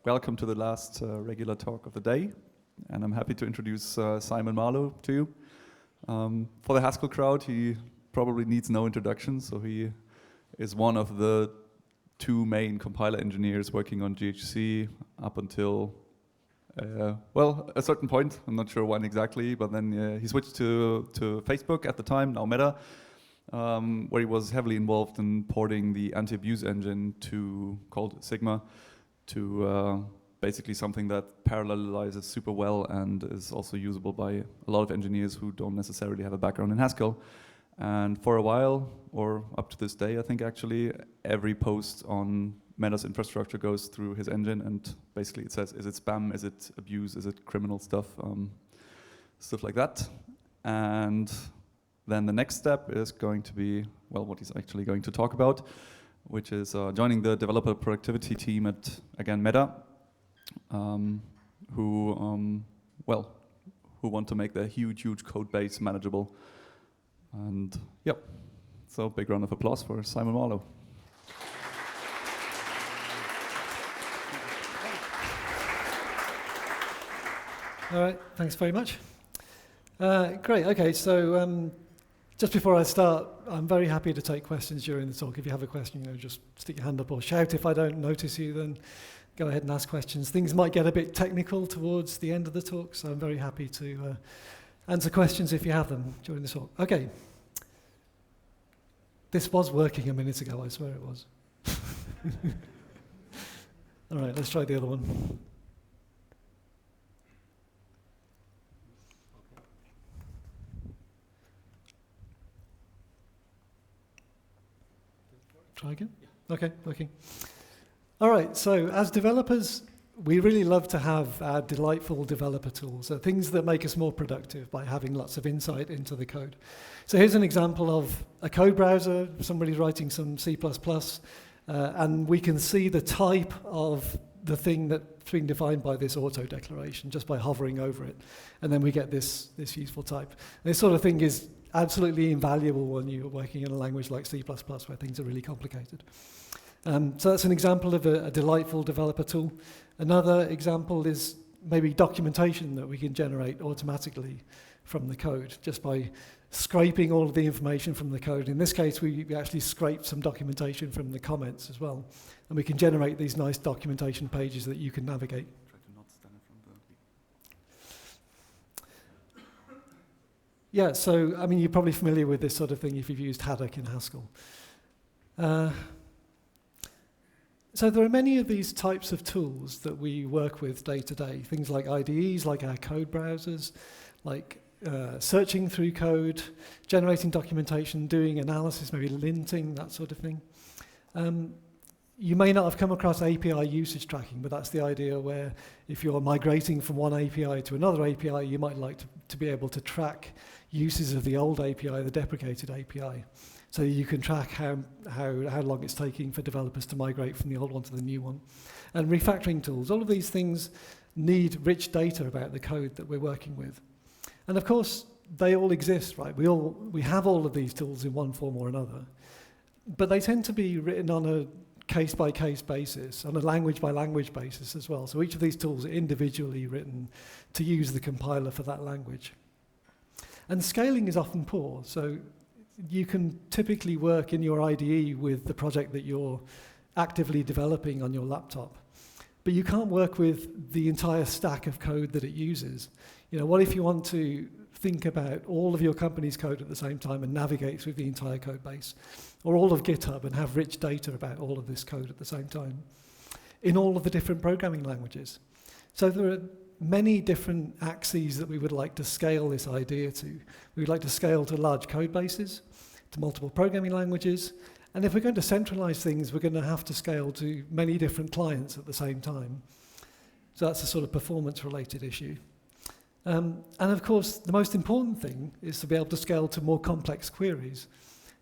welcome to the last regular talk of the day. And I'm happy to introduce Simon Marlow to you. For the Haskell crowd, he probably needs no introduction, so he is one of the two main compiler engineers working on GHC up until, well, a certain point. I'm not sure when exactly, but then he switched to Facebook at the time, now Meta, where he was heavily involved in porting the anti-abuse engine called Schema to basically something that parallelizes super well and is also usable by a lot of engineers who don't necessarily have a background in Haskell. And for a while, or up to this day, I think actually, every post on Meta's infrastructure goes through his engine, and basically it says, is it spam, is it abuse, is it criminal stuff, stuff like that. And then the next step is going to be, well, what he's actually going to talk about, which is joining the developer productivity team at, again, Meta, who want to make their huge code base manageable. And yep, so big round of applause for Simon Marlow. All right, thanks very much. Great, okay, so just before I start, I'm very happy to take questions during the talk. If you have a question, just stick your hand up or shout. If I don't notice you, then go ahead and ask questions. Things might get a bit technical towards the end of the talk, so I'm very happy to answer questions if you have them during the talk. Okay. This was working a minute ago, I swear it was. All right, let's try the other one. Try again? Yeah. Okay, working. All right, so as developers, we really love to have our delightful developer tools, so things that make us more productive by having lots of insight into the code. So here's an example of a code browser, somebody's writing some C++, and we can see the type of the thing that's being defined by this auto declaration just by hovering over it. And then we get this useful type. And this sort of thing is absolutely invaluable when you're working in a language like C++ where things are really complicated. So that's an example of a delightful developer tool. Another example is maybe documentation that we can generate automatically from the code just by scraping all of the information from the code. In this case, we actually scraped some documentation from the comments as well. And we can generate these nice documentation pages that you can navigate. Try to not stand in front of the... Yeah, so, I mean, you're probably familiar with this sort of thing if you've used Haddock in Haskell. So there are many of these types of tools that we work with day to day, things like IDEs, like our code browsers, like searching through code, generating documentation, doing analysis, maybe linting, that sort of thing. You may not have come across API usage tracking, but that's the idea where if you're migrating from one API to another API, you might like to be able to track uses of the old API, the deprecated API. So you can track how long it's taking for developers to migrate from the old one to the new one. And refactoring tools, all of these things need rich data about the code that we're working with. And of course, they all exist, right? We have all of these tools in one form or another, but they tend to be written on a case-by-case basis, on a language-by-language basis as well. So each of these tools are individually written to use the compiler for that language. And scaling is often poor, so you can typically work in your IDE with the project that you're actively developing on your laptop, but you can't work with the entire stack of code that it uses. What if you want to think about all of your company's code at the same time and navigate through the entire code base, or all of GitHub and have rich data about all of this code at the same time, in all of the different programming languages? So there are many different axes that we would like to scale this idea to. We would like to scale to large code bases, to multiple programming languages, and if we're going to centralize things, we're going to have to scale to many different clients at the same time. So that's a sort of performance-related issue. And of course, the most important thing is to be able to scale to more complex queries,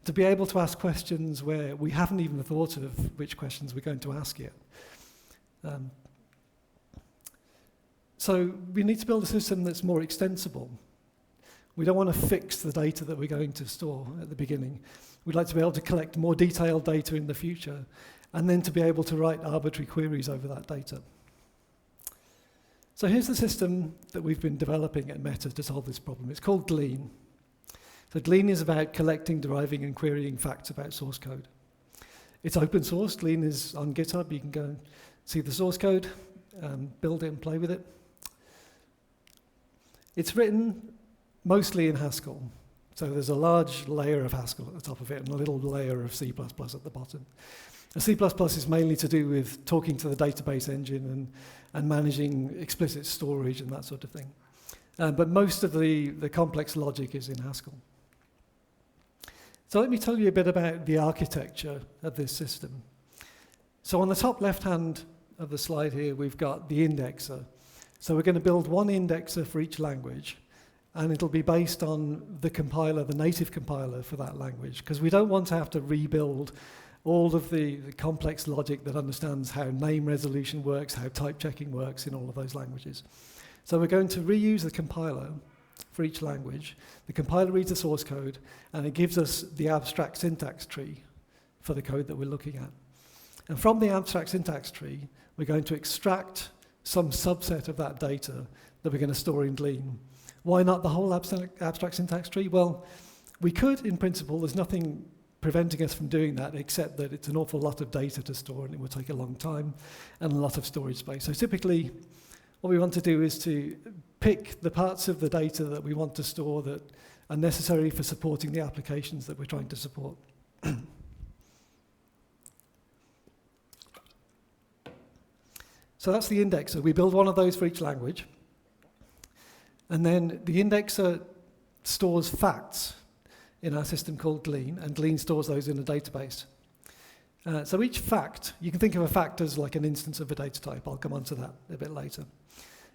to be able to ask questions where we haven't even thought of which questions we're going to ask yet. So we need to build a system that's more extensible. We don't want to fix the data that we're going to store at the beginning. We'd like to be able to collect more detailed data in the future, and then to be able to write arbitrary queries over that data. So here's the system that we've been developing at Meta to solve this problem. It's called Glean. So Glean is about collecting, deriving, and querying facts about source code. It's open source. Glean is on GitHub. You can go and see the source code, build it and play with it. It's written mostly in Haskell. So there's a large layer of Haskell at the top of it and a little layer of C++ at the bottom. And C++ is mainly to do with talking to the database engine and managing explicit storage and that sort of thing. But most of the complex logic is in Haskell. So let me tell you a bit about the architecture of this system. So on the top left-hand of the slide here, we've got the indexer. So we're going to build one indexer for each language, and it'll be based on the compiler, the native compiler for that language, because we don't want to have to rebuild all of the complex logic that understands how name resolution works, how type checking works in all of those languages. So we're going to reuse the compiler for each language. The compiler reads the source code, and it gives us the abstract syntax tree for the code that we're looking at. And from the abstract syntax tree, we're going to extract some subset of that data that we're going to store in Glean. Why not the whole abstract syntax tree? Well, we could, in principle. There's nothing preventing us from doing that, except that it's an awful lot of data to store, and it will take a long time and a lot of storage space. So typically, what we want to do is to pick the parts of the data that we want to store that are necessary for supporting the applications that we're trying to support. So that's the indexer. We build one of those for each language. And then the indexer stores facts in our system called Glean, and Glean stores those in a database. So each fact, you can think of a fact as like an instance of a data type. I'll come on to that a bit later.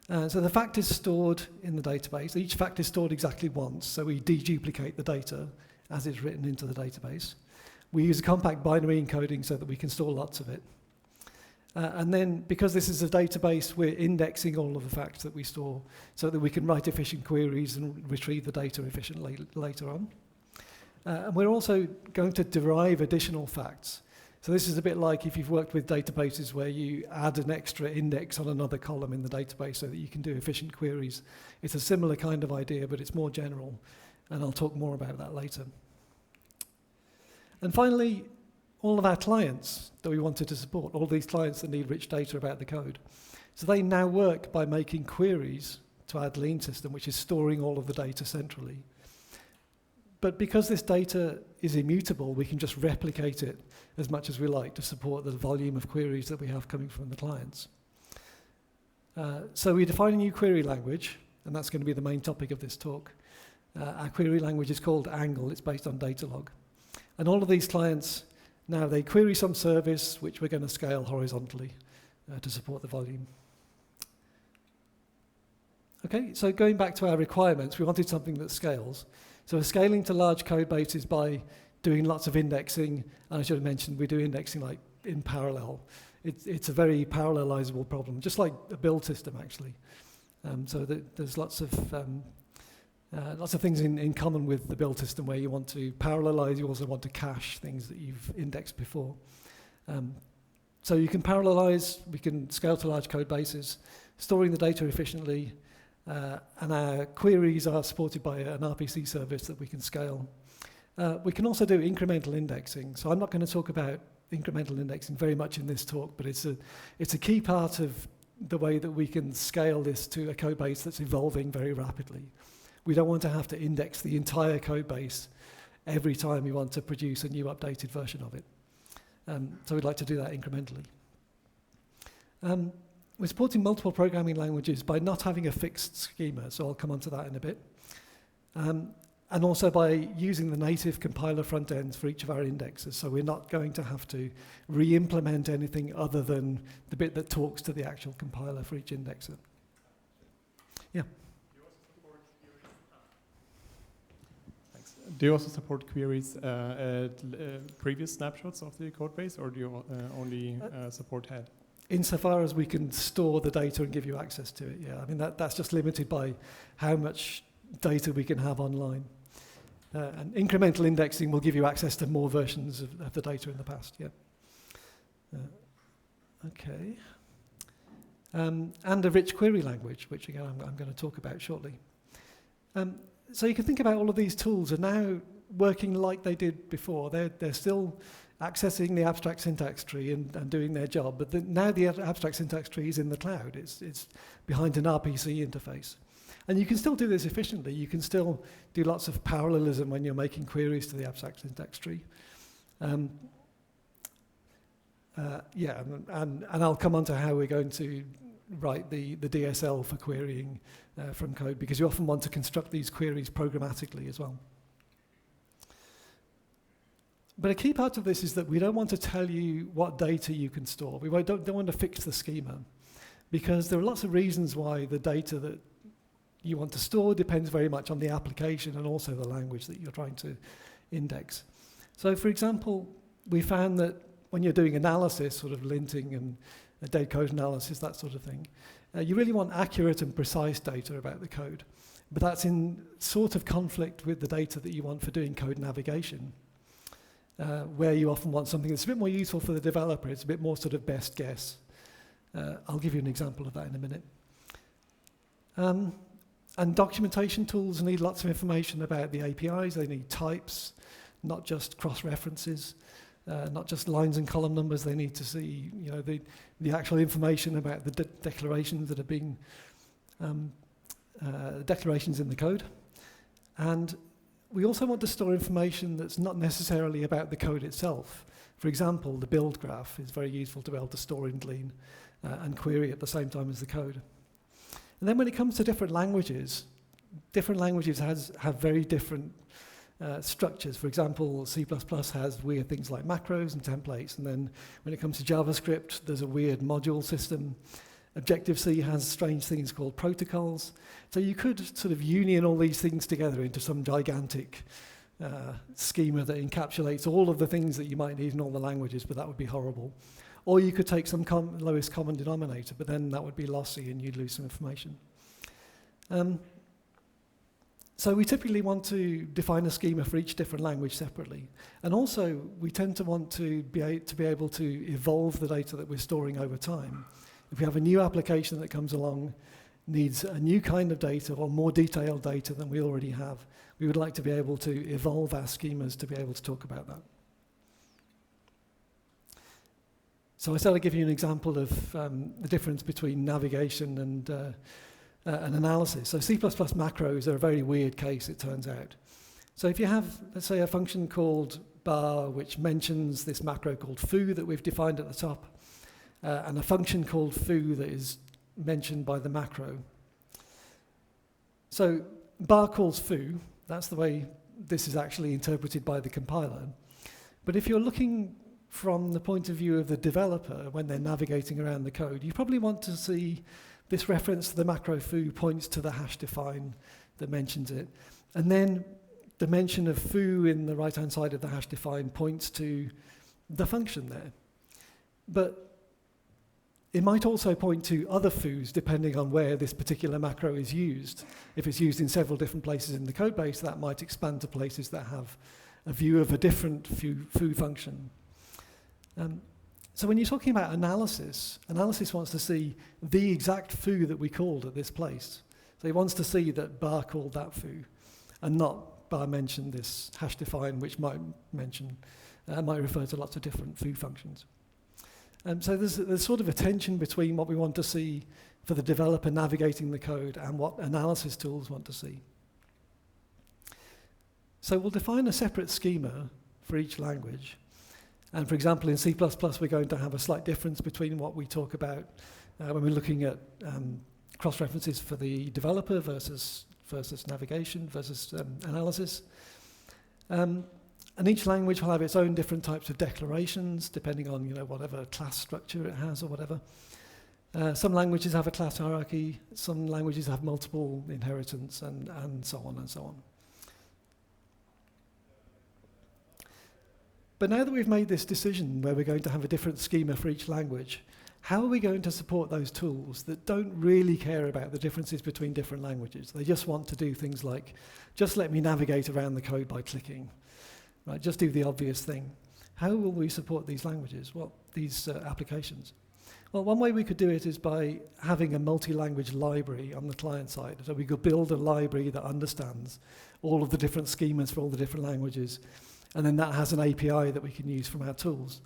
So the fact is stored in the database. Each fact is stored exactly once, so we deduplicate the data as it's written into the database. We use a compact binary encoding so that we can store lots of it. And then, because this is a database, we're indexing all of the facts that we store so that we can write efficient queries and retrieve the data efficiently later on. And we're also going to derive additional facts. So this is a bit like if you've worked with databases where you add an extra index on another column in the database so that you can do efficient queries. It's a similar kind of idea, but it's more general. And I'll talk more about that later. And finally, all of our clients that we wanted to support, all these clients that need rich data about the code. So they now work by making queries to our Glean system, which is storing all of the data centrally. But because this data is immutable, we can just replicate it as much as we like to support the volume of queries that we have coming from the clients. So we define a new query language, and that's going to be the main topic of this talk. Our query language is called Angle. It's based on Datalog. And all of these clients, now they query some service, which we're going to scale horizontally to support the volume. Okay, so going back to our requirements, we wanted something that scales. So we're scaling to large code bases by doing lots of indexing. And I should have mentioned, we do indexing like in parallel. It's a very parallelizable problem, just like a build system, actually. So there's lots of things in common with the build system where you want to parallelize, you also want to cache things that you've indexed before. So you can parallelize, we can scale to large code bases, storing the data efficiently, and our queries are supported by an RPC service that we can scale. We can also do incremental indexing. So I'm not going to talk about incremental indexing very much in this talk, but it's a key part of the way that we can scale this to a code base that's evolving very rapidly. We don't want to have to index the entire code base every time we want to produce a new updated version of it. So we'd like to do that incrementally. We're supporting multiple programming languages by not having a fixed schema, so I'll come on to that in a bit. And also by using the native compiler front ends for each of our indexes, so we're not going to have to re-implement anything other than the bit that talks to the actual compiler for each indexer. Yeah. Do you also support queries at previous snapshots of the code base, or do you only support head? Insofar as we can store the data and give you access to it, yeah. I mean, that's just limited by how much data we can have online. And incremental indexing will give you access to more versions of the data in the past, yeah. Okay. and a rich query language, which again I'm going to talk about shortly. So you can think about all of these tools are now working like they did before. They're still accessing the abstract syntax tree and doing their job, but now the abstract syntax tree is in the cloud. It's behind an RPC interface. And you can still do this efficiently. You can still do lots of parallelism when you're making queries to the abstract syntax tree. Yeah, and I'll come on to how we're going to write the DSL for querying from code, because you often want to construct these queries programmatically as well. But a key part of this is that we don't want to tell you what data you can store. We don't want to fix the schema, because there are lots of reasons why the data that you want to store depends very much on the application and also the language that you're trying to index. So for example, we found that when you're doing analysis, sort of linting and date code analysis, that sort of thing, you really want accurate and precise data about the code. But that's in sort of conflict with the data that you want for doing code navigation, where you often want something that's a bit more useful for the developer. It's a bit more sort of best guess. I'll give you an example of that in a minute. And documentation tools need lots of information about the APIs. They need types, not just cross-references, not just lines and column numbers. They need to see, you know, the actual information about the declarations that are being declarations in the code. And we also want to store information that's not necessarily about the code itself. For example, the build graph is very useful to be able to store in Glean and query at the same time as the code. And then when it comes to different languages have very different structures. For example, C++ has weird things like macros and templates, and then when it comes to JavaScript, there's a weird module system. Objective-C has strange things called protocols. So you could sort of union all these things together into some gigantic schema that encapsulates all of the things that you might need in all the languages, but that would be horrible. Or you could take some lowest common denominator, but then that would be lossy and you'd lose some information. So we typically want to define a schema for each different language separately. And also, we tend to want to be able to evolve the data that we're storing over time. If we have a new application that comes along, needs a new kind of data or more detailed data than we already have, we would like to be able to evolve our schemas to be able to talk about that. So I said I'd give you an example of the difference between navigation and analysis. So C++ macros are a very weird case, it turns out. So if you have, let's say, a function called bar, which mentions this macro called foo that we've defined at the top, and a function called foo that is mentioned by the macro. So bar calls foo. That's the way this is actually interpreted by the compiler. But if you're looking from the point of view of the developer when they're navigating around the code, you probably want to see this reference to the macro foo points to the hash define that mentions it. And then the mention of foo in the right-hand side of the hash define points to the function there. But it might also point to other foos depending on where this particular macro is used. If it's used in several different places in the code base, that might expand to places that have a view of a different foo function. So when you're talking about analysis wants to see the exact foo that we called at this place. So it wants to see that bar called that foo, and not bar mentioned this hash define, which might refer to lots of different foo functions. So there's sort of a tension between what we want to see for the developer navigating the code and what analysis tools want to see. So we'll define a separate schema for each language. And for example, in C++, we're going to have a slight difference between what we talk about when we're looking at cross-references for the developer versus navigation versus analysis. And each language will have its own different types of declarations, depending on whatever class structure it has or whatever. Some languages have a class hierarchy, some languages have multiple inheritance, and so on and so on. But now that we've made this decision where we're going to have a different schema for each language, how are we going to support those tools that don't really care about the differences between different languages? They just want to do things like, just let me navigate around the code by clicking. Right, just do the obvious thing. How will we support these languages? Well, these applications. Well, one way we could do it is by having a multi-language library on the client side. So we could build a library that understands all of the different schemas for all the different languages, and then that has an API that we can use from our tools.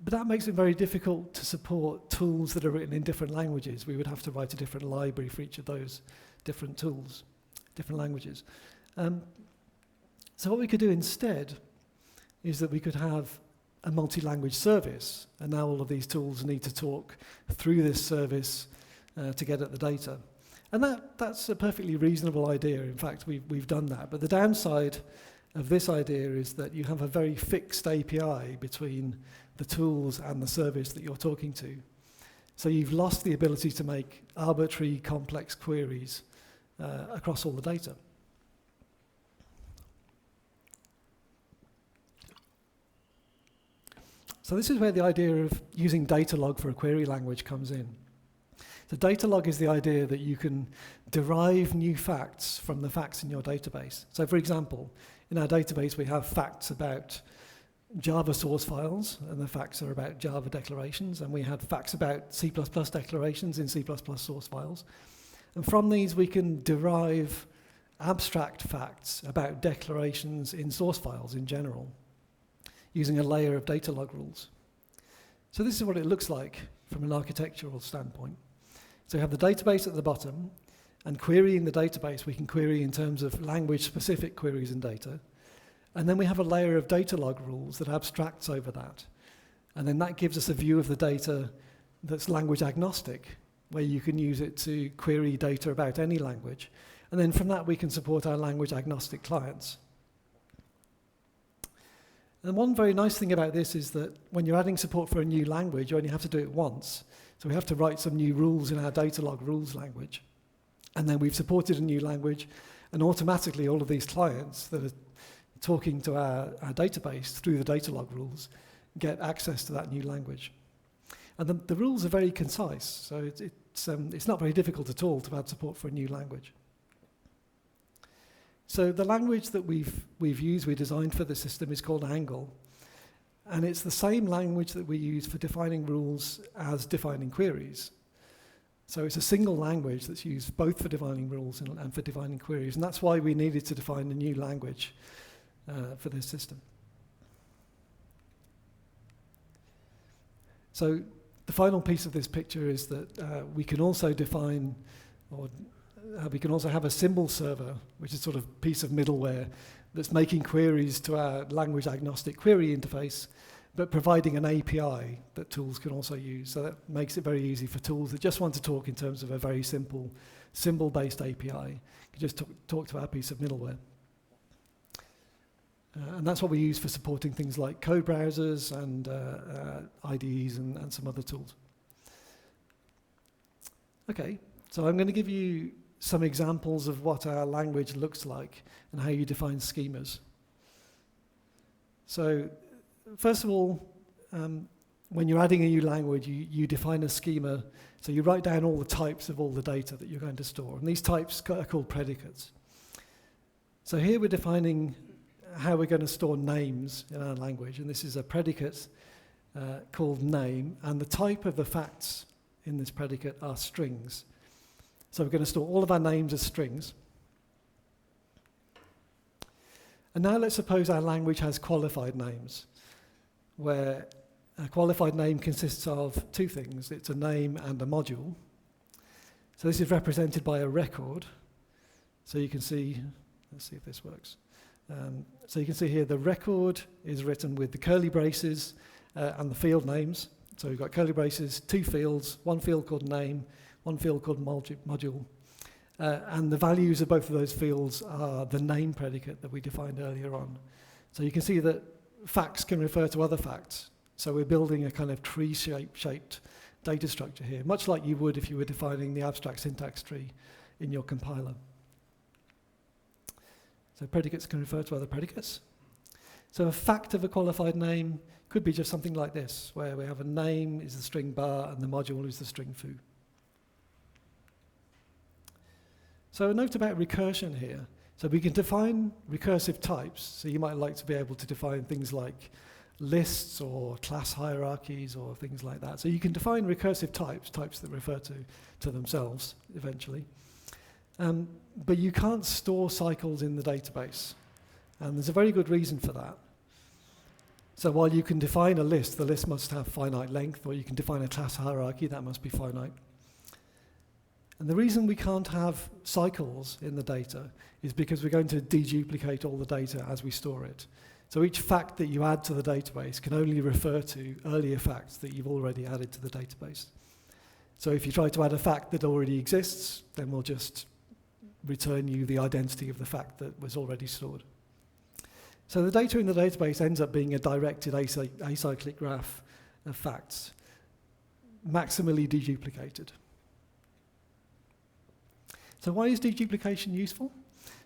But that makes it very difficult to support tools that are written in different languages. We would have to write a different library for each of those different tools, different languages. So what we could do instead is that we could have a multi-language service, and now all of these tools need to talk through this service to get at the data. And that's a perfectly reasonable idea. In fact, we've done that. But the downside of this idea is that you have a very fixed API between the tools and the service that you're talking to. So you've lost the ability to make arbitrary, complex queries across all the data. So this is where the idea of using data log for a query language comes in. The data log is the idea that you can derive new facts from the facts in your database. So for example, in our database we have facts about Java source files, and the facts are about Java declarations, and we had facts about C++ declarations in C++ source files. And from these we can derive abstract facts about declarations in source files in general, using a layer of data log rules. So this is what it looks like from an architectural standpoint. So we have the database at the bottom, and querying the database, we can query in terms of language-specific queries and data. And then we have a layer of data log rules that abstracts over that. And then that gives us a view of the data that's language agnostic, where you can use it to query data about any language. And then from that, we can support our language agnostic clients. And one very nice thing about this is that when you're adding support for a new language, you only have to do it once. So we have to write some new rules in our data log rules language. And then we've supported a new language, and automatically all of these clients that are talking to our database through the data log rules get access to that new language. And the rules are very concise, so it's not very difficult at all to add support for a new language. So the language that we designed for the system is called Angle, and it's the same language that we use for defining rules as defining queries. So it's a single language that's used both for defining rules and for defining queries, and that's why we needed to define a new language for this system. So the final piece of this picture is that we can also define, or we can also have a symbol server, which is sort of a piece of middleware that's making queries to our language agnostic query interface, but providing an API that tools can also use. So that makes it very easy for tools that just want to talk in terms of a very simple symbol-based API. You can just talk to our piece of middleware. And that's what we use for supporting things like code browsers and IDEs and some other tools. Okay, so I'm going to give you some examples of what our language looks like and how you define schemas. So first of all, when you're adding a new language, you define a schema. So you write down all the types of all the data that you're going to store. And these types are called predicates. So here we're defining how we're going to store names in our language. And this is a predicate called name. And the type of the facts in this predicate are strings. So we're going to store all of our names as strings. And now let's suppose our language has qualified names, where a qualified name consists of two things. It's a name and a module. So this is represented by a record. So you can see, let's see if this works. So you can see here the record is written with the curly braces and the field names. So we've got curly braces, two fields, one field called name, one field called module. And the values of both of those fields are the name predicate that we defined earlier on. So you can see that facts can refer to other facts. So we're building a kind of tree-shaped data structure here, much like you would if you were defining the abstract syntax tree in your compiler. So predicates can refer to other predicates. So a fact of a qualified name could be just something like this, where we have a name is the string bar and the module is the string foo. So a note about recursion here. So we can define recursive types. So you might like to be able to define things like lists or class hierarchies or things like that. So you can define recursive types that refer to themselves eventually. But you can't store cycles in the database. And there's a very good reason for that. So while you can define a list, the list must have finite length, or you can define a class hierarchy, that must be finite. And the reason we can't have cycles in the data is because we're going to deduplicate all the data as we store it. So each fact that you add to the database can only refer to earlier facts that you've already added to the database. So if you try to add a fact that already exists, then we'll just return you the identity of the fact that was already stored. So the data in the database ends up being a directed acyclic graph of facts, maximally deduplicated. So why is deduplication useful?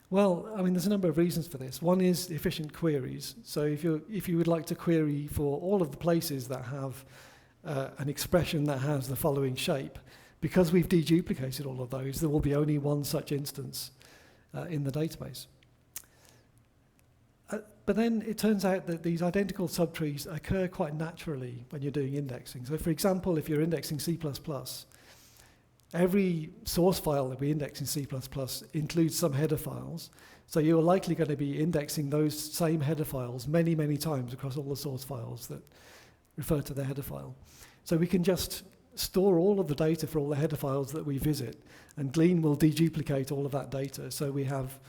Well, I mean, there's a number of reasons for this. One is efficient queries. So if you would like to query for all of the places that have an expression that has the following shape, because we've deduplicated all of those, there will be only one such instance in the database. But then it turns out that these identical subtrees occur quite naturally when you're doing indexing. So for example, if you're indexing C++, every source file that we index in C++ includes some header files. So you're likely going to be indexing those same header files many, many times across all the source files that refer to the header file. So we can just store all of the data for all the header files that we visit, and Glean will deduplicate all of that data. So we have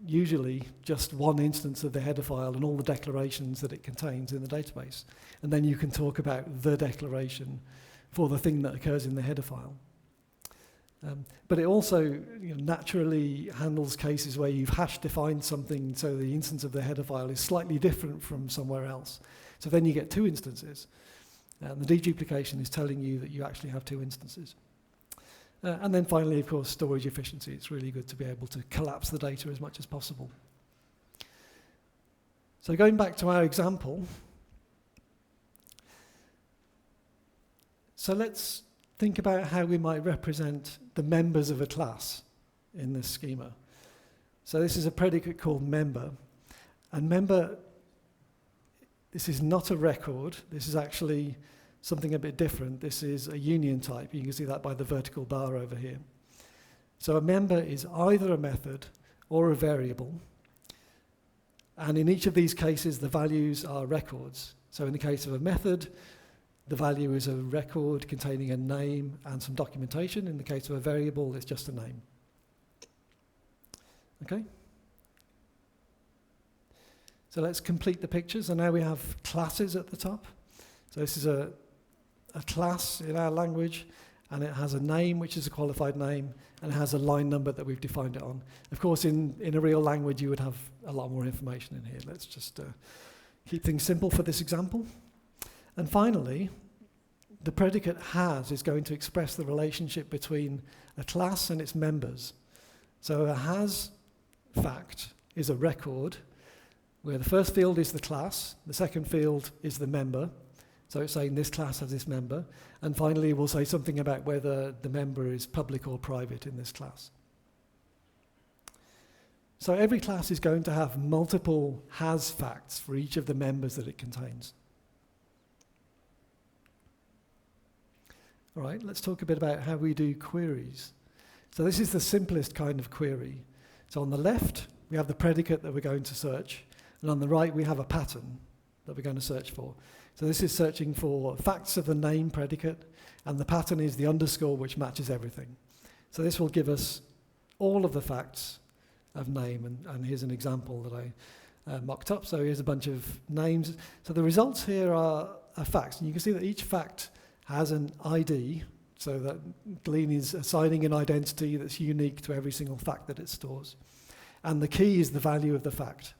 usually just one instance of the header file and all the declarations that it contains in the database. And then you can talk about the declaration for the thing that occurs in the header file. But it also naturally handles cases where you've hash defined something so the instance of the header file is slightly different from somewhere else. So then you get two instances. And the deduplication is telling you that you actually have two instances. And then finally, of course, storage efficiency. It's really good to be able to collapse the data as much as possible. So going back to our example, so let's think about how we might represent the members of a class in this schema. So this is a predicate called member. And member, this is not a record. This is actually something a bit different. This is a union type. You can see that by the vertical bar over here. So a member is either a method or a variable. And in each of these cases, the values are records. So in the case of a method, the value is a record containing a name and some documentation. In the case of a variable, it's just a name. Okay? So let's complete the picture. So now we have classes at the top. So this is a class in our language, and it has a name, which is a qualified name, and it has a line number that we've defined it on. Of course, in a real language, you would have a lot more information in here. Let's just keep things simple for this example. And finally, the predicate has is going to express the relationship between a class and its members. So a has fact is a record, where the first field is the class, the second field is the member. So it's saying this class has this member. And finally, we'll say something about whether the member is public or private in this class. So every class is going to have multiple has facts for each of the members that it contains. All right, let's talk a bit about how we do queries. So this is the simplest kind of query. So on the left, we have the predicate that we're going to search. And on the right, we have a pattern that we're going to search for. So this is searching for facts of the name predicate, and the pattern is the underscore, which matches everything. So this will give us all of the facts of name, and here's an example that I mocked up. So here's a bunch of names. So the results here are facts, and you can see that each fact has an ID, so that Glean is assigning an identity that's unique to every single fact that it stores. And the key is the value of the fact.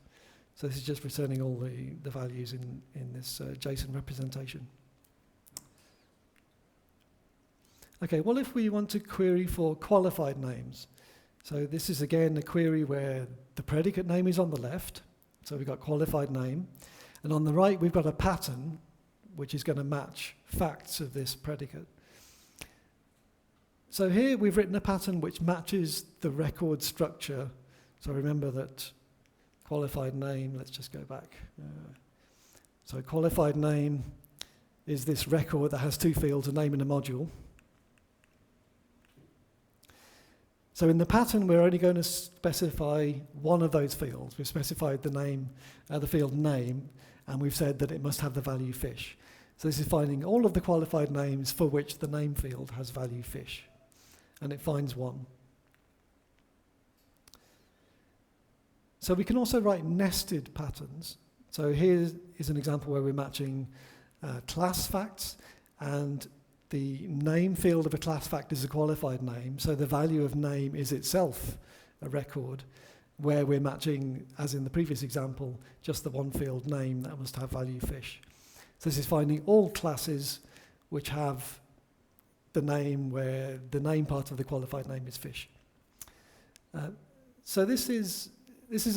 So this is just returning all the values in this JSON representation. Okay, well, if we want to query for qualified names, so this is again a query where the predicate name is on the left, so we've got qualified name, and on the right we've got a pattern which is going to match facts of this predicate. So here we've written a pattern which matches the record structure. So remember that qualified name, let's just go back. So qualified name is this record that has two fields, a name and a module. So in the pattern, we're only going to specify one of those fields. We've specified the name, the field name, and we've said that it must have the value fish. So this is finding all of the qualified names for which the name field has value fish. And it finds one. So we can also write nested patterns. So here is an example where we're matching class facts, and the name field of a class fact is a qualified name, so the value of name is itself a record, where we're matching, as in the previous example, just the one field name that must have value fish. So this is finding all classes which have the name where the name part of the qualified name is fish. So this is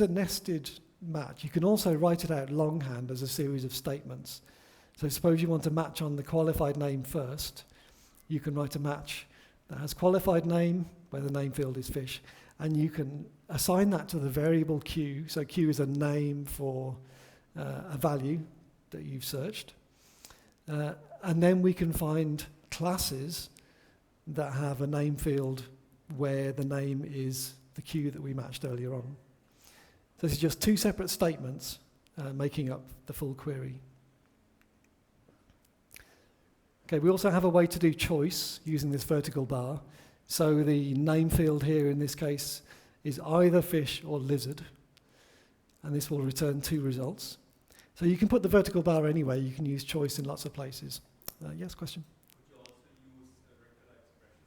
a nested match. You can also write it out longhand as a series of statements. So suppose you want to match on the qualified name first. You can write a match that has qualified name, where the name field is fish, and you can assign that to the variable q. So q is a name for a value that you've searched. And then we can find classes that have a name field where the name is the q that we matched earlier on. So this is just two separate statements making up the full query. Okay, we also have a way to do choice using this vertical bar. So the name field here in this case is either fish or lizard, and this will return two results. So you can put the vertical bar anywhere. You can use choice in lots of places. Yes, question? Would you also use regular expressions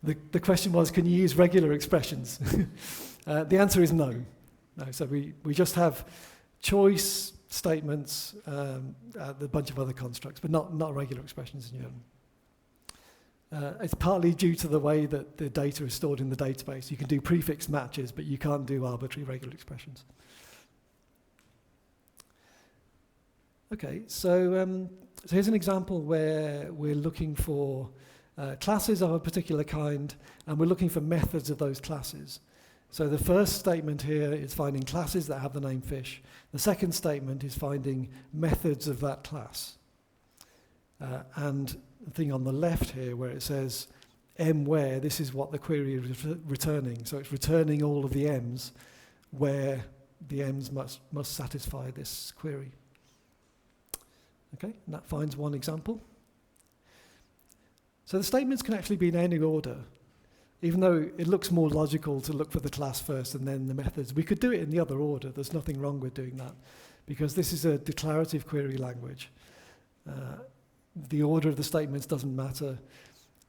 here? The question was, can you use regular expressions? The answer is no. No. So we just have choice statements, a bunch of other constructs, but not regular expressions in general. It's partly due to the way that the data is stored in the database. You can do prefix matches, but you can't do arbitrary regular expressions. Okay, so here's an example where we're looking for classes of a particular kind, and we're looking for methods of those classes. So the first statement here is finding classes that have the name fish. The second statement is finding methods of that class. And the thing on the left here where it says m where, this is what the query is returning. So it's returning all of the m's where the m's must satisfy this query. Okay, and that finds one example. So the statements can actually be in any order. Even though it looks more logical to look for the class first and then the methods, we could do it in the other order. There's nothing wrong with doing that, because this is a declarative query language. The order of the statements doesn't matter.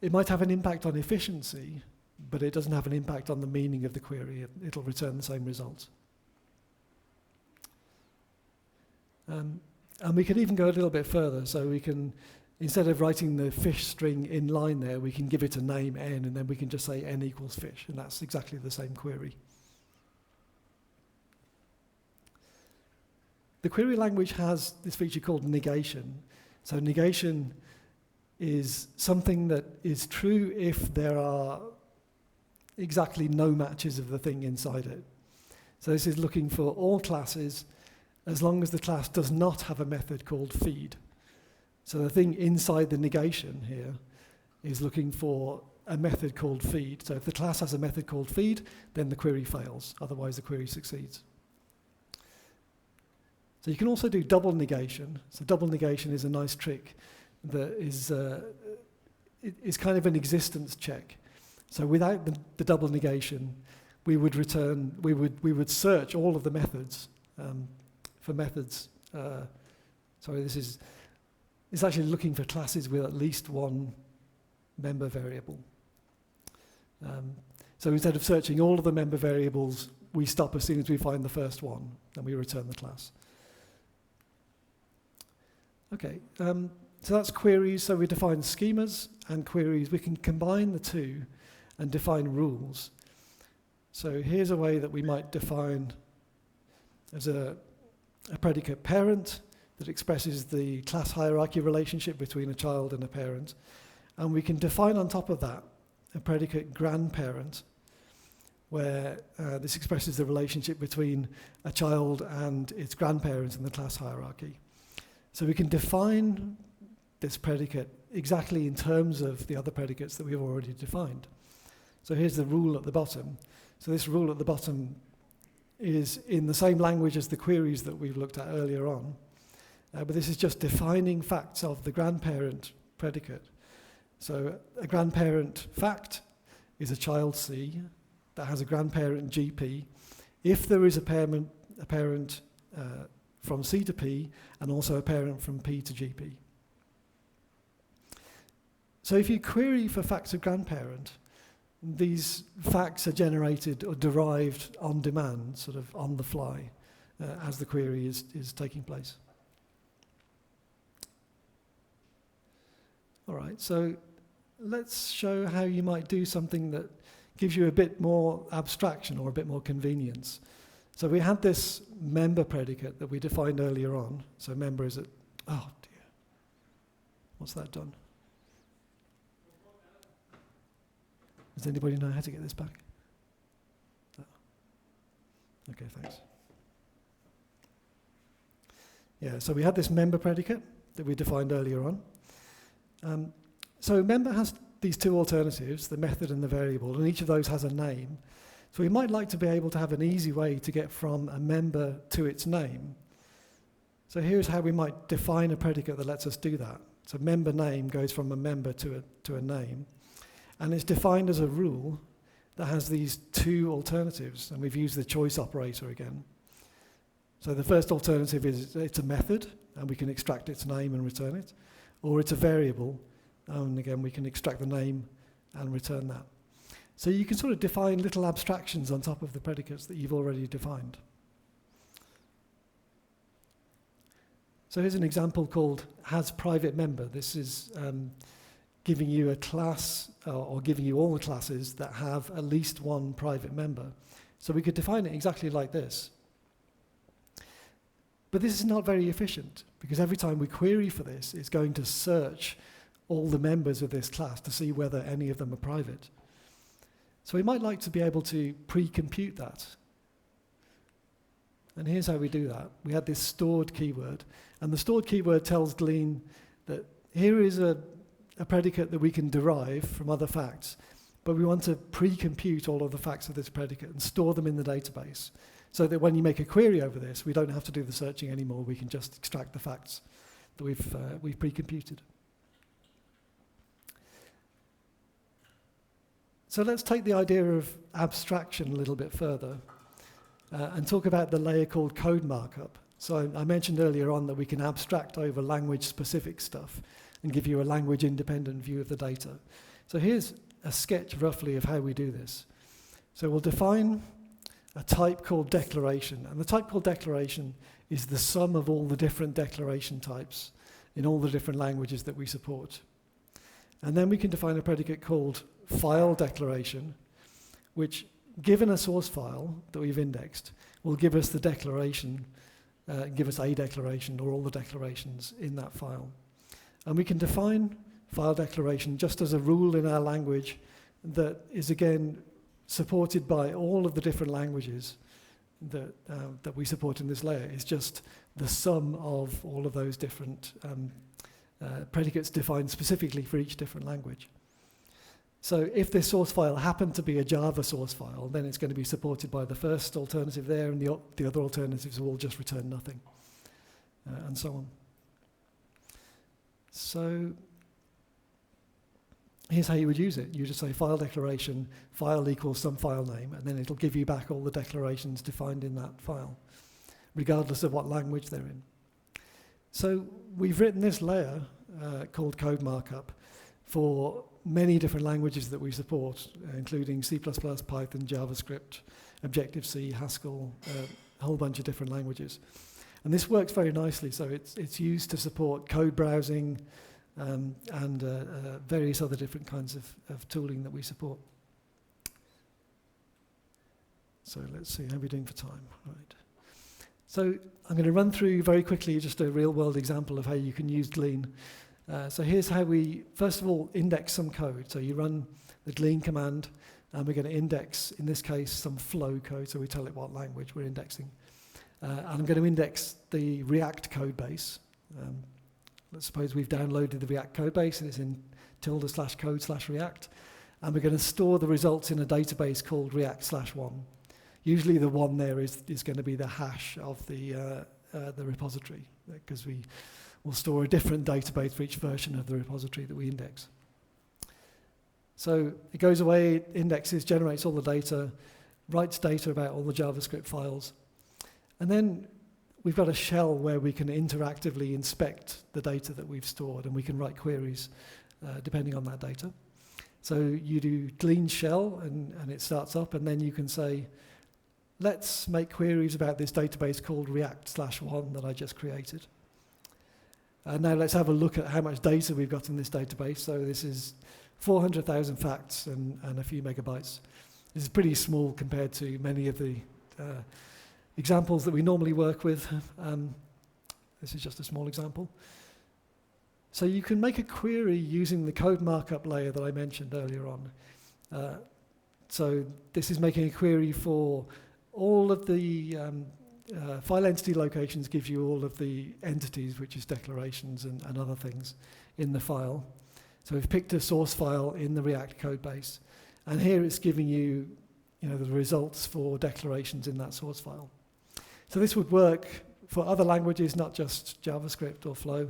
It might have an impact on efficiency, but it doesn't have an impact on the meaning of the query. It'll return the same results. And we can even go a little bit further. So we can, instead of writing the fish string in line there, we can give it a name n, and then we can just say n equals fish, and that's exactly the same query. The query language has this feature called negation. So negation is something that is true if there are exactly no matches of the thing inside it. So this is looking for all classes as long as the class does not have a method called feed. So the thing inside the negation here is looking for a method called feed. So if the class has a method called feed, then the query fails. Otherwise, the query succeeds. So you can also do double negation. So double negation is a nice trick that is kind of an existence check. So without the double negation, we would search all of the methods for methods. Sorry, it's actually looking for classes with at least one member variable. So instead of searching all of the member variables, we stop as soon as we find the first one, and we return the class. Okay, so that's queries. So we define schemas and queries. We can combine the two and define rules. So here's a way that we might define as a predicate parent that expresses the class hierarchy relationship between a child and a parent. And we can define on top of that a predicate grandparent where this expresses the relationship between a child and its grandparents in the class hierarchy. So we can define this predicate exactly in terms of the other predicates that we've already defined. So here's the rule at the bottom. So this rule at the bottom is in the same language as the queries that we've looked at earlier on. But this is just defining facts of the grandparent predicate. So a grandparent fact is a child C that has a grandparent GP if there is a parent from C to P and also a parent from P to GP. So if you query for facts of grandparent, these facts are generated or derived on demand, sort of on the fly, as the query is taking place. All right, so let's show how you might do something that gives you a bit more abstraction or a bit more convenience. So we had this member predicate that we defined earlier on. So member is oh dear, what's that done? Does anybody know how to get this back? No. Okay, thanks. Yeah, so we had this member predicate that we defined earlier on. So member has these two alternatives, the method and the variable, and each of those has a name. So we might like to be able to have an easy way to get from a member to its name. So here's how we might define a predicate that lets us do that. So member name goes from a member to a name. And it's defined as a rule that has these two alternatives, and we've used the choice operator again. So the first alternative is it's a method, and we can extract its name and return it, or it's a variable, and again we can extract the name and return that. So you can sort of define little abstractions on top of the predicates that you've already defined. So here's an example called has private member. This is giving you a class or giving you all the classes that have at least one private member. So we could define it exactly like this. But this is not very efficient because every time we query for this, it's going to search all the members of this class to see whether any of them are private. So we might like to be able to pre-compute that. And here's how we do that. We had this stored keyword, and the stored keyword tells Glean that here is a predicate that we can derive from other facts, but we want to pre-compute all of the facts of this predicate and store them in the database so that when you make a query over this, we don't have to do the searching anymore. We can just extract the facts that we've pre-computed. So let's take the idea of abstraction a little bit further and talk about the layer called code markup. So I mentioned earlier on that we can abstract over language-specific stuff and give you a language-independent view of the data. So here's a sketch roughly of how we do this. So we'll define a type called declaration, and the type called declaration is the sum of all the different declaration types in all the different languages that we support. And then we can define a predicate called file declaration, which, given a source file that we've indexed, will give us the declaration, give us a declaration or all the declarations in that file. And we can define file declaration just as a rule in our language that is, again, supported by all of the different languages that we support in this layer. It's just the sum of all of those different predicates defined specifically for each different language. So if this source file happened to be a Java source file, then it's going to be supported by the first alternative there, and the other alternatives will just return nothing, and so on. So here's how you would use it. You just say file declaration, file equals some file name, and then it'll give you back all the declarations defined in that file, regardless of what language they're in. So we've written this layer called code markup for many different languages that we support, including C++, Python, JavaScript, Objective-C, Haskell, a whole bunch of different languages. And this works very nicely, so it's used to support code browsing and various other different kinds of tooling that we support. So let's see, how are we doing for time? Right. So I'm going to run through very quickly just a real-world example of how you can use Glean. So here's how we, first of all, index some code. So you run the Glean command and we're going to index, in this case, some flow code, so we tell it what language we're indexing. And I'm going to index the React code base. Let's suppose we've downloaded the React code base and it's in ~code/React, and we're going to store the results in a database called React/1. Usually the one there is going to be the hash of the repository, because we will store a different database for each version of the repository that we index. So it goes away, it indexes, generates all the data, writes data about all the JavaScript files, and then we've got a shell where we can interactively inspect the data that we've stored, and we can write queries depending on that data. So you do Glean shell, and it starts up, and then you can say, let's make queries about this database called React/1 that I just created. And now let's have a look at how much data we've got in this database. So this is 400,000 facts and a few megabytes. This is pretty small compared to many of the examples that we normally work with. This is just a small example. So you can make a query using the code markup layer that I mentioned earlier on. So this is making a query for all of the file entity locations, gives you all of the entities, which is declarations and other things in the file. So we've picked a source file in the React code base, and here it's giving you, the results for declarations in that source file. So this would work for other languages, not just JavaScript or Flow.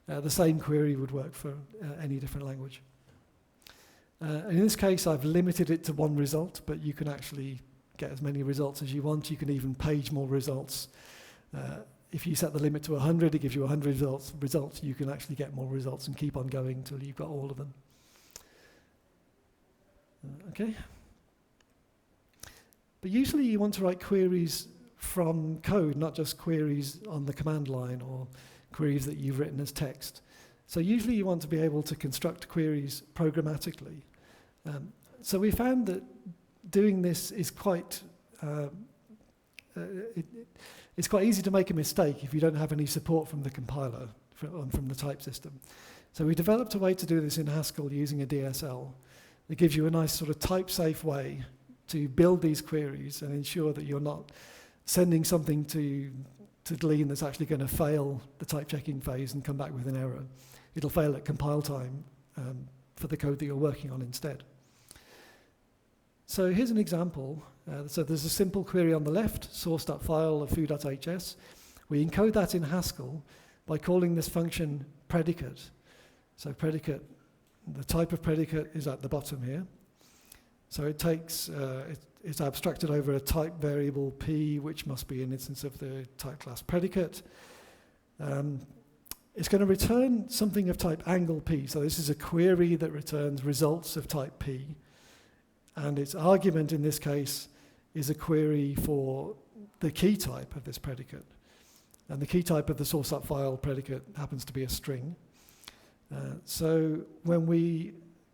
The same query would work for any different language. And in this case, I've limited it to one result, but you can actually get as many results as you want. You can even page more results. If you set the limit to 100, it gives you 100 results. You can actually get more results and keep on going until you've got all of them. Okay. But usually you want to write queries from code, not just queries on the command line or queries that you've written as text. So usually you want to be able to construct queries programmatically. So we found that doing this is quite it's quite easy to make a mistake if you don't have any support from the compiler, from the type system. So we developed a way to do this in Haskell using a DSL. It gives you a nice sort of type-safe way to build these queries and ensure that you're not sending something to Glean that's actually going to fail the type checking phase and come back with an error. It'll fail at compile time for the code that you're working on instead. So here's an example. So there's a simple query on the left, source.file of foo.hs. We encode that in Haskell by calling this function predicate. So predicate, the type of predicate is at the bottom here. So it takes, it's abstracted over a type variable p, which must be an instance of the type class predicate. It's going to return something of type angle p. So this is a query that returns results of type p. And its argument in this case is a query for the key type of this predicate. And the key type of the source.file predicate happens to be a string. So when we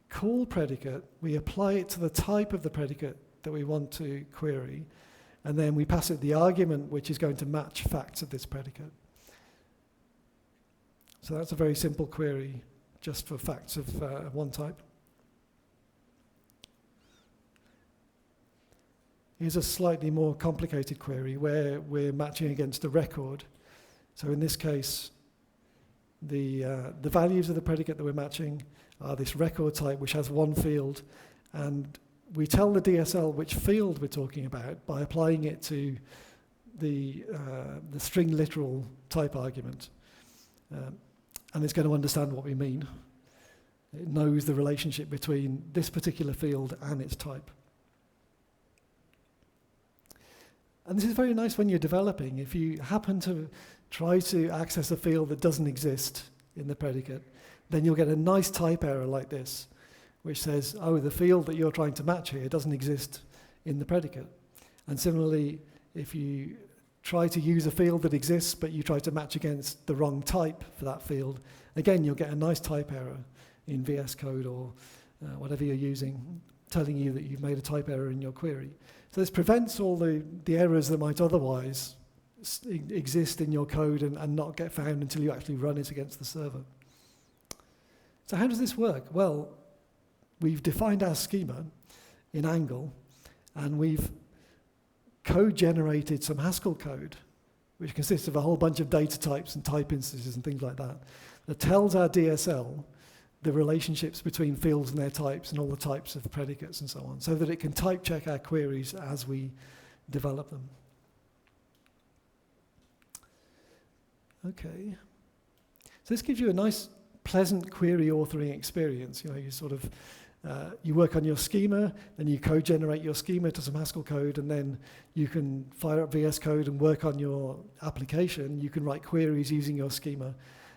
call predicate, we apply it to the type of the predicate that we want to query, and then we pass it the argument which is going to match facts of this predicate. So that's a very simple query just for facts of one type. Here's a slightly more complicated query where we're matching against a record. So in this case, the values of the predicate that we're matching are this record type, which has one field, and we tell the DSL which field we're talking about by applying it to the string literal type argument. And it's going to understand what we mean. It knows the relationship between this particular field and its type. And this is very nice when you're developing. If you happen to try to access a field that doesn't exist in the predicate, then you'll get a nice type error like this, which says, oh, the field that you're trying to match here doesn't exist in the predicate. And similarly, if you try to use a field that exists, but you try to match against the wrong type for that field, again, you'll get a nice type error in VS Code or whatever you're using, telling you that you've made a type error in your query. So this prevents all the errors that might otherwise exist in your code and not get found until you actually run it against the server. So how does this work? Well, we've defined our schema. in Angle, and we've code-generated some Haskell code, which consists of a whole bunch of data types and type instances and things like that, that tells our DSL the relationships between fields and their types and all the types of predicates and so on, so that it can type check our queries as we develop them. Okay. So this gives you a nice, pleasant query authoring experience. You know, you sort of, you work on your schema, then you co-generate your schema to some Haskell code, and then you can fire up VS Code and work on your application. You can write queries using your schema,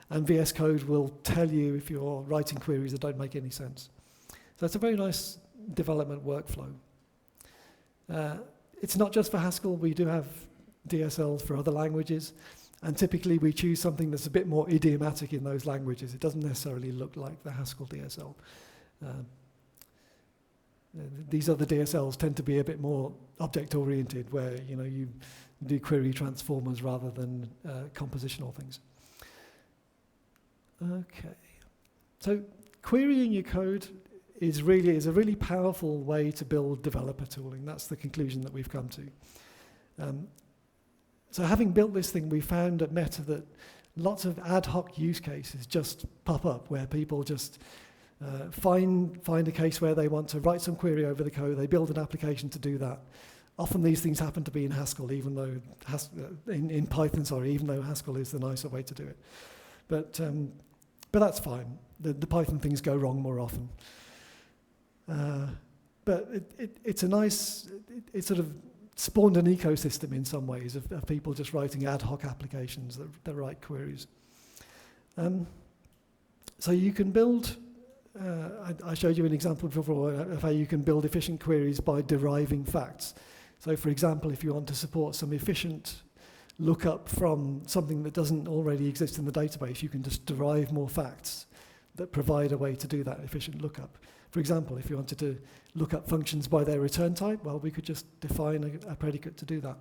and VS Code will tell you if you're writing queries that don't make any sense. So it's a very nice development workflow. It's not just for Haskell. We do have DSLs for other languages, and typically we choose something that's a bit more idiomatic in those languages. It doesn't necessarily look like the Haskell DSL. These other DSLs tend to be a bit more object-oriented, where you do query transformers rather than compositional things. Okay, so querying your code is a really powerful way to build developer tooling. That's the conclusion that we've come to. So having built this thing, we found at Meta that lots of ad hoc use cases just pop up, where people just find a case where they want to write some query over the code. They build an application to do that. Often these things happen to be in Haskell, even though in Python, sorry, even though Haskell is the nicer way to do it. But that's fine. The Python things go wrong more often. But it's a nice, it sort of spawned an ecosystem in some ways of people just writing ad hoc applications that write queries. So you can build, I showed you an example before of how you can build efficient queries by deriving facts. So for example, if you want to support some efficient lookup from something that doesn't already exist in the database, you can just derive more facts that provide a way to do that efficient lookup. For example, if you wanted to look up functions by their return type, well, we could just define a predicate to do that.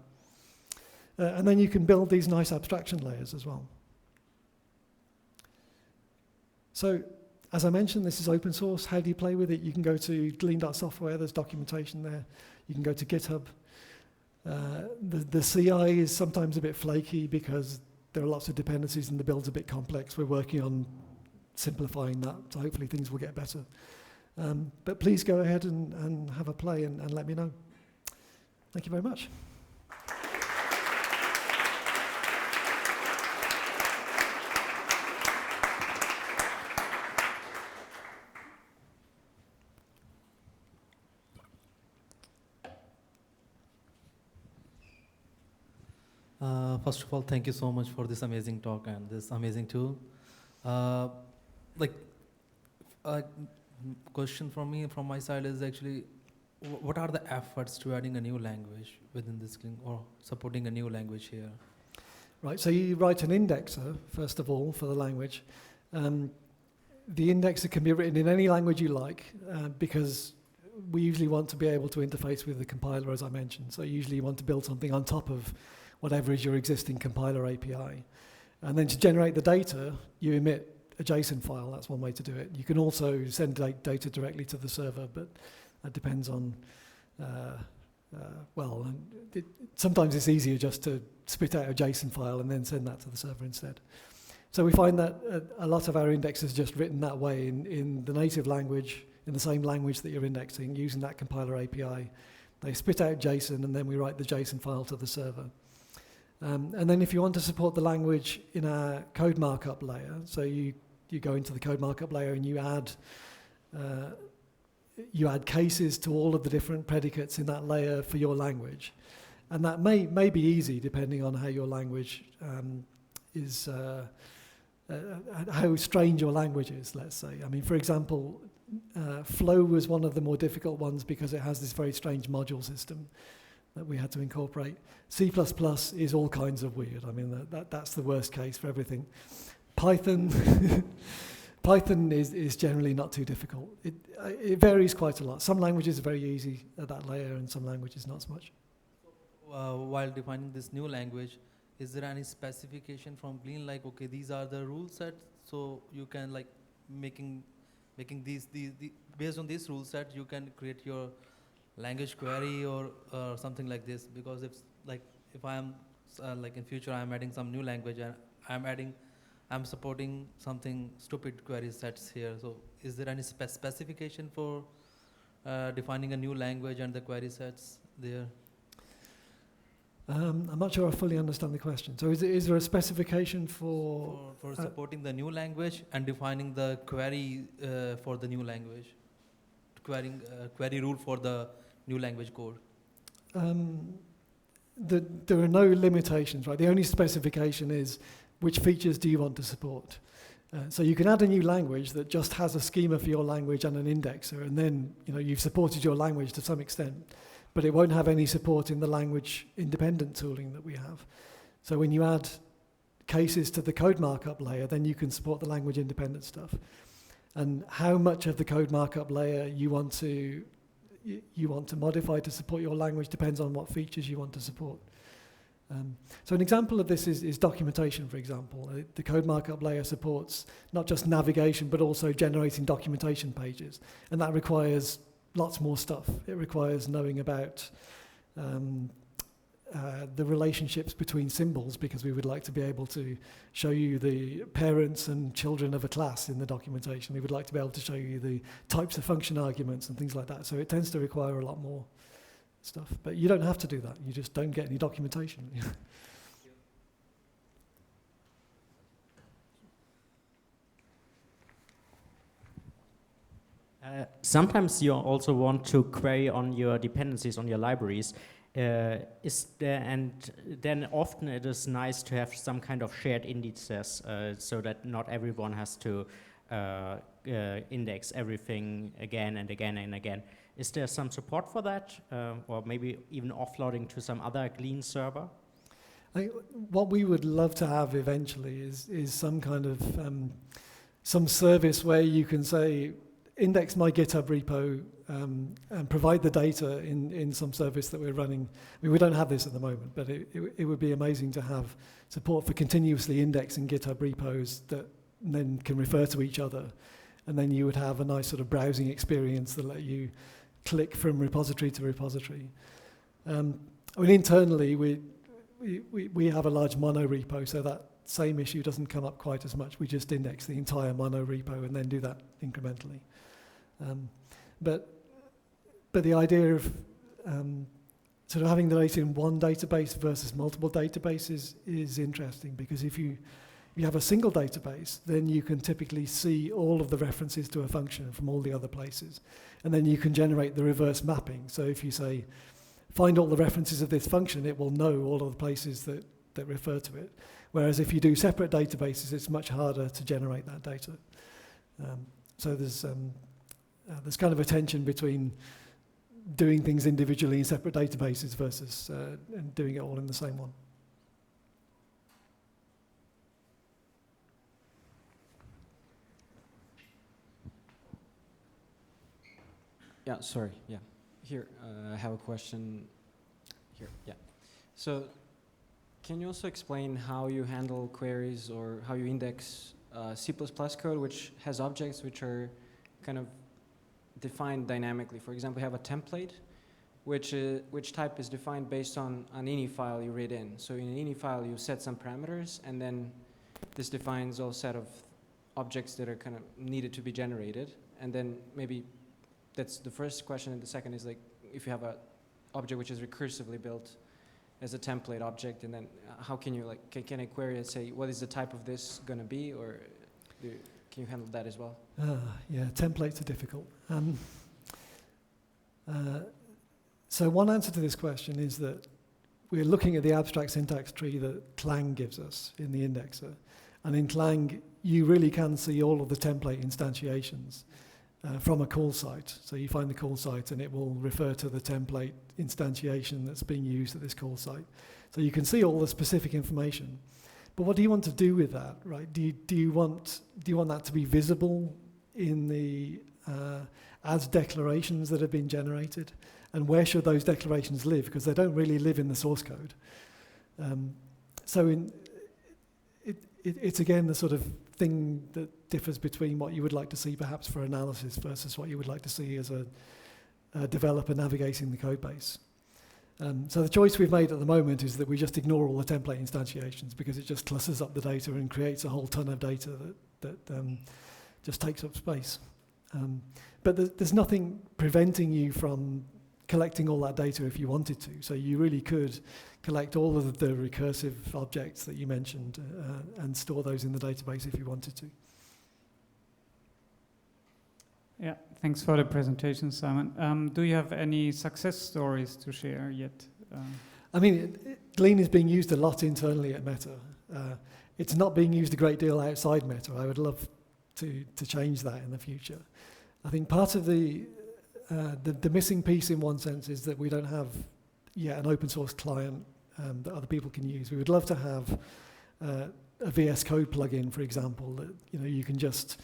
And then you can build these nice abstraction layers as well. So, as I mentioned, this is open source. How do you play with it? You can go to glean.software, there's documentation there. You can go to GitHub. The CI is sometimes a bit flaky because there are lots of dependencies and the build's a bit complex. We're working on simplifying that, so hopefully things will get better. But please go ahead and have a play and let me know. Thank you very much. First of all, thank you so much for this amazing talk and this amazing tool. Question from my side is actually, what are the efforts to adding a new language within this or supporting a new language here? Right, so you write an indexer, first of all, for the language. The indexer can be written in any language you like, because we usually want to be able to interface with the compiler, as I mentioned. So usually you want to build something on top of whatever is your existing compiler API. And then to generate the data, you emit a JSON file. That's one way to do it. You can also send data directly to the server, but that depends on, sometimes it's easier just to spit out a JSON file and then send that to the server instead. So we find that a lot of our indexes are just written that way in the native language, in the same language that you're indexing, using that compiler API. They spit out JSON, and then we write the JSON file to the server. And then if you want to support the language in a code markup layer, so you go into the code markup layer and you add cases to all of the different predicates in that layer for your language. And that may be easy depending on how your language is, how strange your language is, let's say. I mean, for example, Flow was one of the more difficult ones because it has this very strange module system that we had to incorporate. C++ is all kinds of weird. I mean, that's the worst case for everything. Python is generally not too difficult. It varies quite a lot. Some languages are very easy at that layer, and some languages not so much. While defining this new language, is there any specification from Glean, like, okay, these are the rule sets, so you can, like, making these based on this rule set, you can create your language query or something like this? Because if I am like in future I'm adding some new language and I'm supporting something stupid query sets here. So is there any specification for defining a new language and the query sets there? I'm not sure I fully understand the question. So is there a specification for supporting the new language and defining the query for the new language, query rule for the new language code? There are no limitations, right? The only specification is which features do you want to support. So you can add a new language that just has a schema for your language and an indexer, and then you've supported your language to some extent, but it won't have any support in the language independent tooling that we have. So when you add cases to the code markup layer, then you can support the language independent stuff. And how much of the code markup layer you want to modify to support your language depends on what features you want to support. So an example of this is documentation, for example. The code markup layer supports not just navigation, but also generating documentation pages. And that requires lots more stuff. It requires knowing about the relationships between symbols, because we would like to be able to show you the parents and children of a class in the documentation. We would like to be able to show you the types of function arguments and things like that. So it tends to require a lot more stuff. But you don't have to do that. You just don't get any documentation. Sometimes you also want to query on your dependencies on your libraries. And then often it is nice to have some kind of shared indices so that not everyone has to index everything again and again and again. Is there some support for that, or maybe even offloading to some other Glean server? I think what we would love to have eventually is some kind of some service where you can say, index my GitHub repo and provide the data in some service that we're running. I mean, we don't have this at the moment, but it would be amazing to have support for continuously indexing GitHub repos that then can refer to each other. And then you would have a nice sort of browsing experience that let you click from repository to repository. I mean, internally, we have a large mono repo, so that same issue doesn't come up quite as much. We just index the entire mono repo and then do that incrementally. But the idea of sort of having the data in one database versus multiple databases is interesting, because if you have a single database, then you can typically see all of the references to a function from all the other places. And then you can generate the reverse mapping. So if you say, find all the references of this function, it will know all of the places that refer to it. Whereas if you do separate databases, it's much harder to generate that data. So there's kind of a tension between doing things individually in separate databases versus and doing it all in the same one. Yeah, sorry, yeah. Here, I have a question here, yeah. So, can you also explain how you handle queries or how you index C++ code, which has objects which are kind of defined dynamically? For example, you have a template, which type is defined based on an ini file you read in. So in an ini file, you set some parameters, and then this defines a set of objects that are kind of needed to be generated. And then maybe that's the first question, and the second is like, if you have a object which is recursively built as a template object, and then how can you like, can I query and say, what is the type of this gonna be, or can you handle that as well? Yeah, templates are difficult. So one answer to this question is that we're looking at the abstract syntax tree that Clang gives us in the indexer. And in Clang, you really can see all of the template instantiations from a call site. So you find the call site and it will refer to the template instantiation that's being used at this call site. So you can see all the specific information. But what do you want to do with that, right? Do you want that to be visible in the as declarations that have been generated? And where should those declarations live? Because they don't really live in the source code. It's again the sort of thing that differs between what you would like to see perhaps for analysis versus what you would like to see as a developer navigating the code base. So the choice we've made at the moment is that we just ignore all the template instantiations because it just clusters up the data and creates a whole ton of data that just takes up space. But there's nothing preventing you from collecting all that data if you wanted to. So you really could collect all of the recursive objects that you mentioned and store those in the database if you wanted to. Yeah, thanks for the presentation, Simon. Do you have any success stories to share yet? I mean, Glean is being used a lot internally at Meta. It's not being used a great deal outside Meta. I would love to change that in the future. I think part of the missing piece in one sense is that we don't have yet an open source client that other people can use. We would love to have a VS Code plugin, for example, that you can just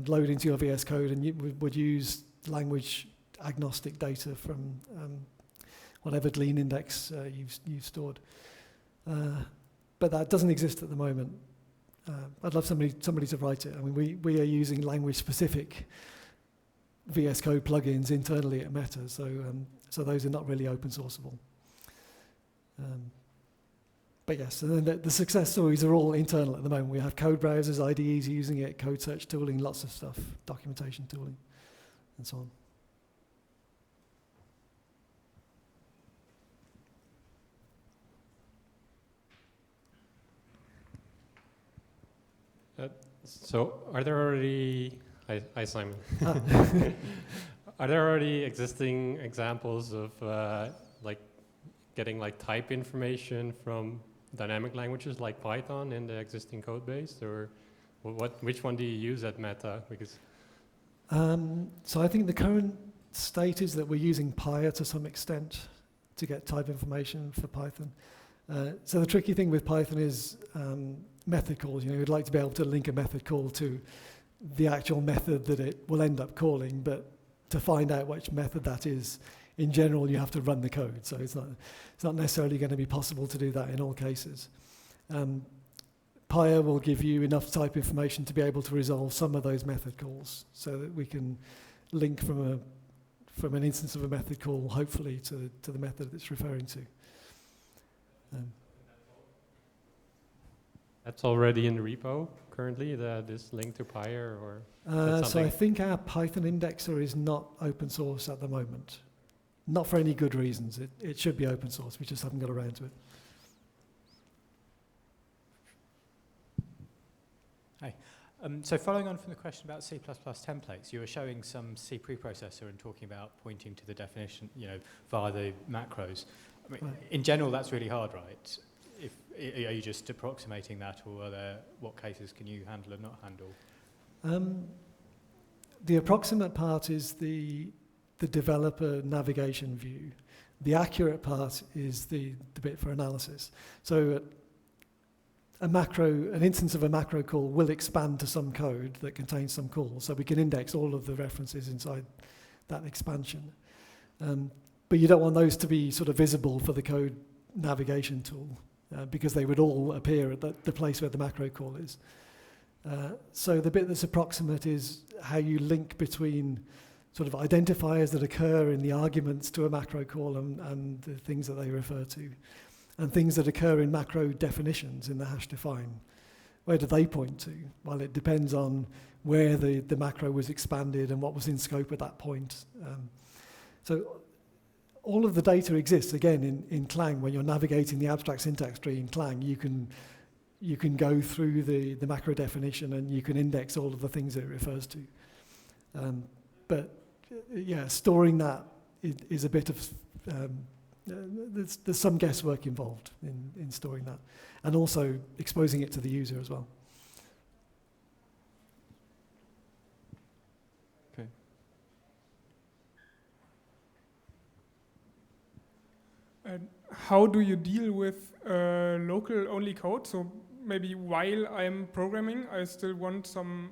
load into your VS Code and you would use language agnostic data from whatever Glean index you've stored. But that doesn't exist at the moment. I'd love somebody to write it. I mean, we are using language specific VS Code plugins internally at Meta, so those are not really open sourceable. But yes, and then the success stories are all internal at the moment. We have code browsers, IDEs using it, code search tooling, lots of stuff, documentation tooling, and so on. So are there already, hi Simon, are there already existing examples of like getting like type information from dynamic languages like Python in the existing code base, or which one do you use at Meta? Because so I think the current state is that we're using Pya to some extent to get type information for Python. So the tricky thing with Python is method calls. You'd like to be able to link a method call to the actual method that it will end up calling, but to find out which method that is, in general, you have to run the code. So it's not necessarily going to be possible to do that in all cases. Pya will give you enough type information to be able to resolve some of those method calls, so that we can link from an instance of a method call, hopefully, to the method it's referring to. that's already in the repo currently, this link to Pya, or so I think our Python indexer is not open source at the moment. Not for any good reasons. It should be open source. We just haven't got around to it. Hi. So following on from the question about C++ templates, you were showing some C preprocessor and talking about pointing to the definition, via the macros. I mean, Right. In general, that's really hard, right? Are you just approximating that, or what cases can you handle and not handle? The approximate part is the developer navigation view. The accurate part is the bit for analysis. So an instance of a macro call will expand to some code that contains some calls, so we can index all of the references inside that expansion. But you don't want those to be sort of visible for the code navigation tool, because they would all appear at the place where the macro call is. So the bit that's approximate is how you link between sort of identifiers that occur in the arguments to a macro call and the things that they refer to, and things that occur in macro definitions in the hash define. Where do they point to? Well, it depends on where the macro was expanded and what was in scope at that point. So all of the data exists, again, in Clang. When you're navigating the abstract syntax tree in Clang, you can go through the macro definition and you can index all of the things that it refers to. But yeah, storing that is a bit of, there's some guesswork involved in storing that, and also exposing it to the user as well. Okay. How do you deal with local only code? So maybe while I'm programming, I still want some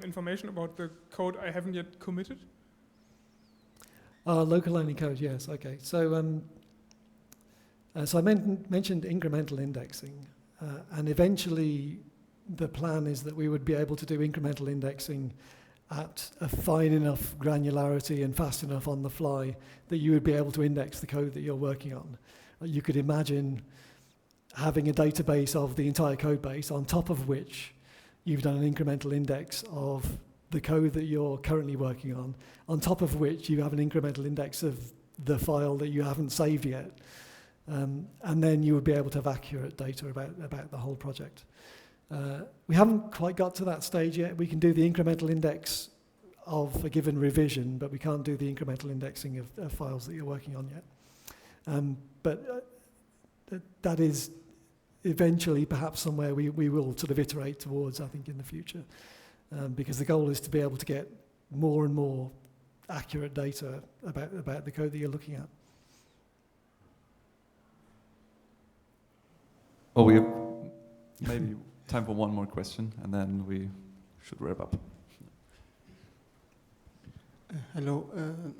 information about the code I haven't yet committed. Local only code, yes, okay. So so I mentioned incremental indexing, and eventually the plan is that we would be able to do incremental indexing at a fine enough granularity and fast enough on the fly that you would be able to index the code that you're working on. You could imagine having a database of the entire code base on top of which you've done an incremental index of the code that you're currently working on top of which you have an incremental index of the file that you haven't saved yet. And then you would be able to have accurate data about the whole project. We haven't quite got to that stage yet. We can do the incremental index of a given revision, but we can't do the incremental indexing of files that you're working on yet. But that is eventually perhaps somewhere we will sort of iterate towards, I think, in the future. Because the goal is to be able to get more and more accurate data about the code that you're looking at. Oh, we have maybe time for one more question, and then we should wrap up. Hello.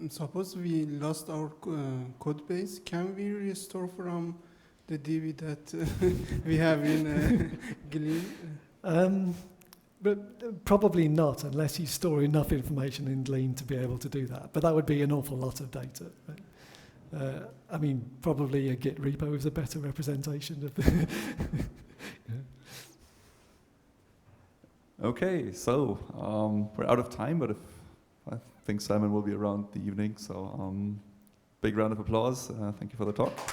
Suppose we lost our code base. Can we restore from the DB that we have in Glean? But probably not, unless you store enough information in Glean to be able to do that. But that would be an awful lot of data. I mean, probably a Git repo is a better representation of the... Okay, so we're out of time, but I think Simon will be around the evening, so big round of applause. Thank you for the talk.